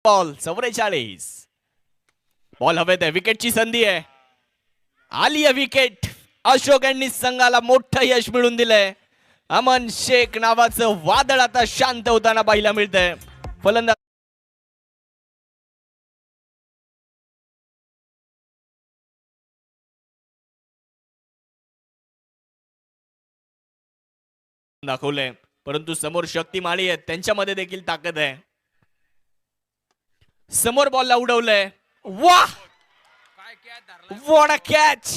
Ball 44. Ball हवेत आहे, विकेटची संधी आहे, आली आहे विकेट. अशोक यांनी संघाला मोठं यश मिळवून दिलंय. अमन शेख नावाचं वादळ आता शांत होताना पाहायला मिळतंय. फलंदाज दाखवलंय, परंतु समोर शक्तिमाळी आहेत, त्यांच्यामध्ये देखील ताकद आहे. समोर बॉलला उडवलंय, वाह व्हॉट अ कॅच.